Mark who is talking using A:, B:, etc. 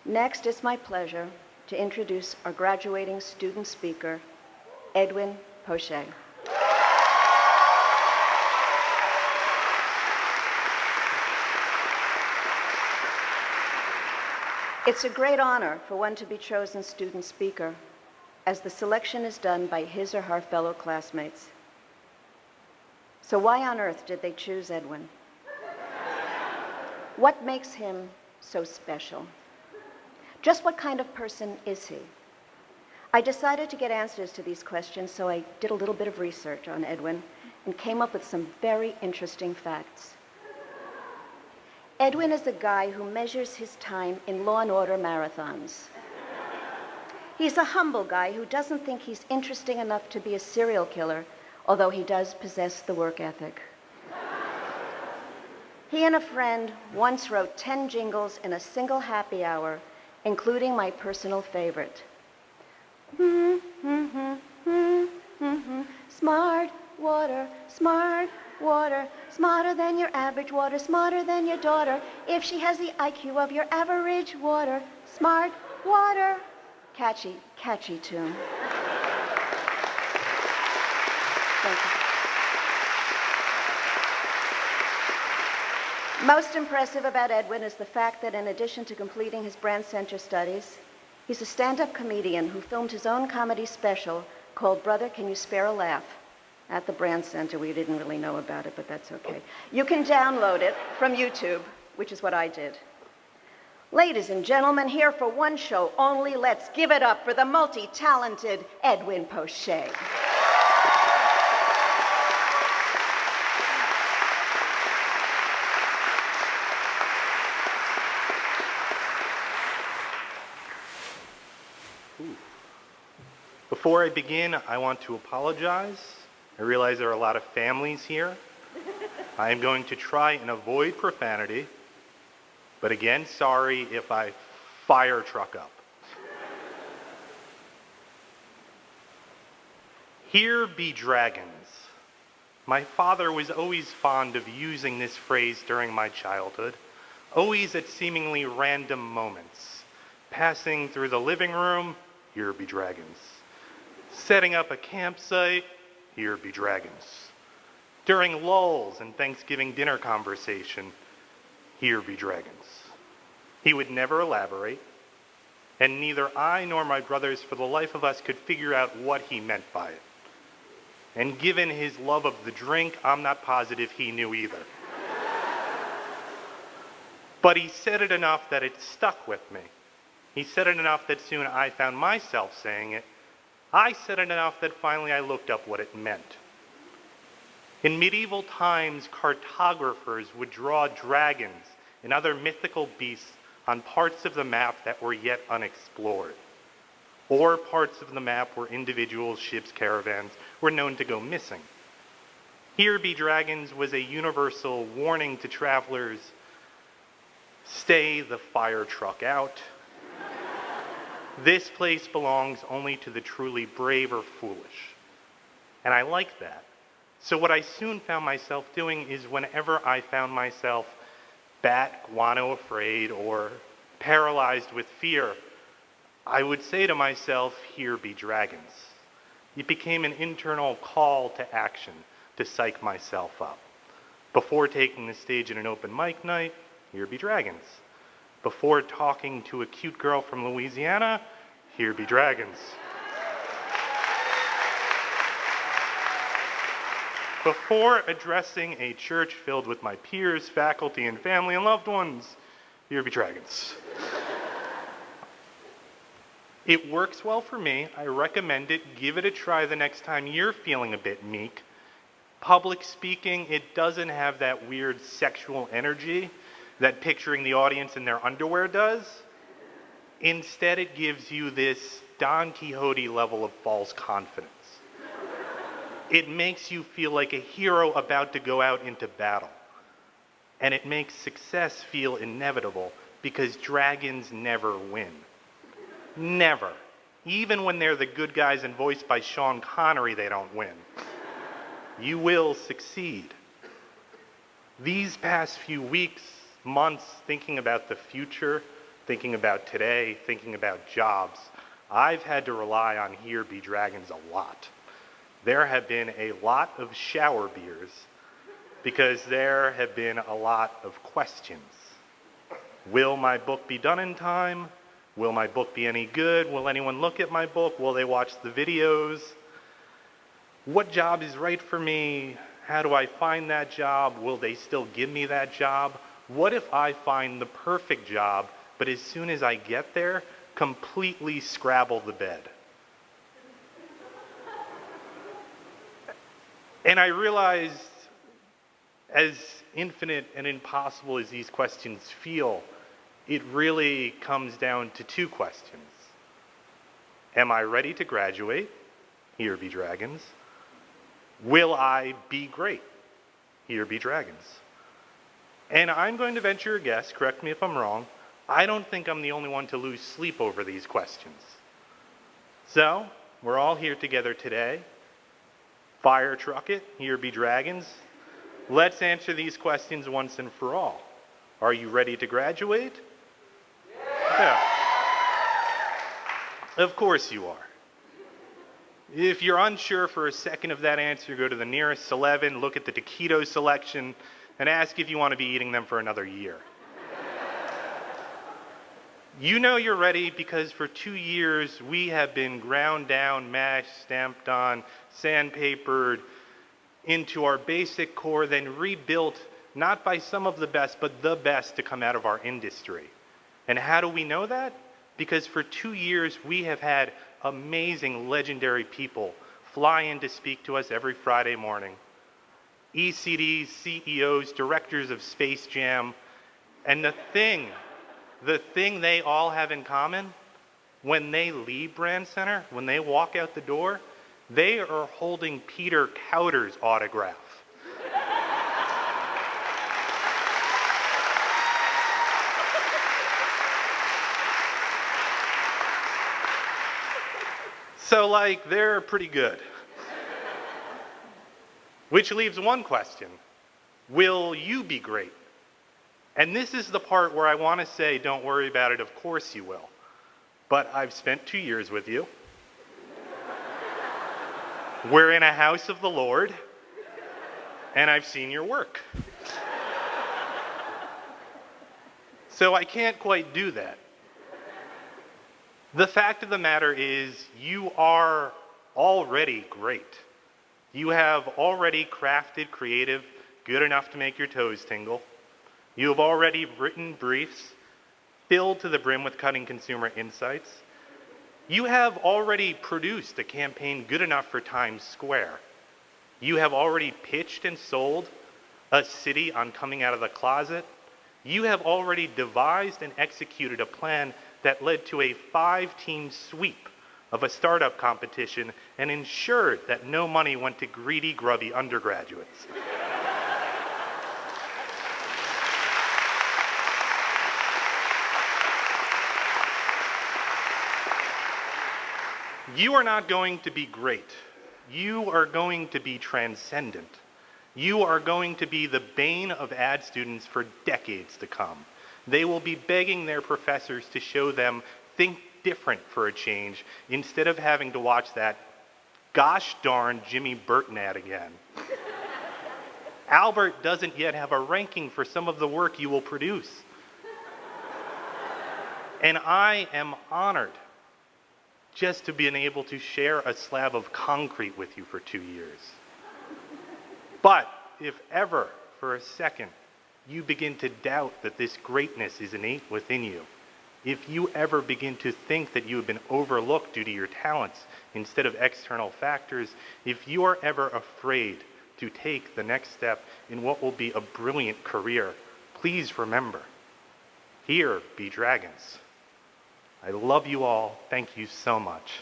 A: Next, it's my pleasure to introduce our graduating student speaker, Edwin Poche. It's a great honor for one to be chosen student speaker, as the selection is done by his or her fellow classmates. So why on earth did they choose Edwin? What makes him so special? Just what kind of person is he? I decided to get answers to these questions, so I did a little bit of research on Edwin and came up with some very interesting facts. Edwin is a guy who measures his time in Law and Order marathons. He's a humble guy who doesn't think he's interesting enough to be a serial killer, although he does possess the work ethic. He and a friend once wrote 10 jingles in a single happy hour, including my personal favorite. Smart water, smarter than your average water, smarter than your daughter. If she has the IQ of your average water, smart water. Catchy, catchy tune. Thank you. Most impressive about Edwin is the fact that in addition to completing his Brand Center studies, he's a stand-up comedian who filmed his own comedy special called Brother, Can You Spare a Laugh? At the Brand Center. We didn't really know about it, but that's okay. You can download it from YouTube, which is what I did. Ladies and gentlemen, here for one show only, let's give it up for the multi-talented Edwin Poche.
B: Before I begin, I want to apologize. I realize there are a lot of families here. I am going to try and avoid profanity, but again, sorry if I fire truck up. Here be dragons. My father was always fond of using this phrase during my childhood, always at seemingly random moments. Passing through the living room, here be dragons. Setting up a campsite, here be dragons. During lulls and Thanksgiving dinner conversation, here be dragons. He would never elaborate, and neither I nor my brothers for the life of us could figure out what he meant by it. And given his love of the drink, I'm not positive he knew either. But he said it enough that it stuck with me. He said it enough that soon I found myself saying it. I said it enough that finally I looked up what it meant. In medieval times, cartographers would draw dragons and other mythical beasts on parts of the map that were yet unexplored, or parts of the map where individual ships' caravans were known to go missing. Here be dragons was a universal warning to travelers, stay the fire truck out. This place belongs only to the truly brave or foolish. And I like that. So what I soon found myself doing is whenever I found myself bat, guano afraid, or paralyzed with fear, I would say to myself, here be dragons. It became an internal call to action to psych myself up. Before taking the stage at an open mic night, here be dragons. Before talking to a cute girl from Louisiana, here be dragons. Before addressing a church filled with my peers, faculty, and family and loved ones, here be dragons. It works well for me. I recommend it. Give it a try the next time you're feeling a bit meek. Public speaking, it doesn't have that weird sexual energy that picturing the audience in their underwear does. Instead, it gives you this Don Quixote level of false confidence. It makes you feel like a hero about to go out into battle. And it makes success feel inevitable because dragons never win. Never. Even when they're the good guys and voiced by Sean Connery, they don't win. You will succeed. These past few weeks, months, thinking about the future, thinking about today, thinking about jobs, I've had to rely on Here Be Dragons a lot. There have been a lot of shower beers because there have been a lot of questions. Will my book be done in time? Will my book be any good? Will anyone look at my book? Will they watch the videos? What job is right for me? How do I find that job? Will they still give me that job? What if I find the perfect job, but as soon as I get there, completely scrabble the bed? And I realized, as infinite and impossible as these questions feel, it really comes down to two questions. Am I ready to graduate? Here be dragons. Will I be great? Here be dragons. And I'm going to venture a guess, correct me if I'm wrong, I don't think I'm the only one to lose sleep over these questions. So, we're all here together today. Fire truck it, here be dragons. Let's answer these questions once and for all. Are you ready to graduate? Yeah. Of course you are. If you're unsure for a second of that answer, go to the nearest 11, look at the taquito selection, and ask if you want to be eating them for another year. You know you're ready because for 2 years we have been ground down, mashed, stamped on, sandpapered into our basic core, then rebuilt not by some of the best, but the best to come out of our industry. And how do we know that? Because for 2 years we have had amazing, legendary people fly in to speak to us every Friday morning. ECDs, CEOs, directors of Space Jam, and the thing they all have in common, when they leave Brand Center, when they walk out the door, they are holding Peter Cowder's autograph. So, they're pretty good. Which leaves one question. Will you be great? And this is the part where I want to say, don't worry about it, of course you will. But I've spent 2 years with you. We're in a house of the Lord, and I've seen your work. So I can't quite do that. The fact of the matter is, you are already great. You have already crafted creative good enough to make your toes tingle. You have already written briefs filled to the brim with cutting consumer insights. You have already produced a campaign good enough for Times Square. You have already pitched and sold a city on coming out of the closet. You have already devised and executed a plan that led to a 5-team sweep of a startup competition and ensured that no money went to greedy, grubby undergraduates. You are not going to be great. You are going to be transcendent. You are going to be the bane of ad students for decades to come. They will be begging their professors to show them think different for a change instead of having to watch that gosh darn Jimmy Burton ad again. Albert doesn't yet have a ranking for some of the work you will produce. And I am honored just to be able to share a slab of concrete with you for 2 years. But if ever for a second you begin to doubt that this greatness is innate within you, if you ever begin to think that you have been overlooked due to your talents instead of external factors, if you are ever afraid to take the next step in what will be a brilliant career, please remember, here be dragons. I love you all. Thank you so much.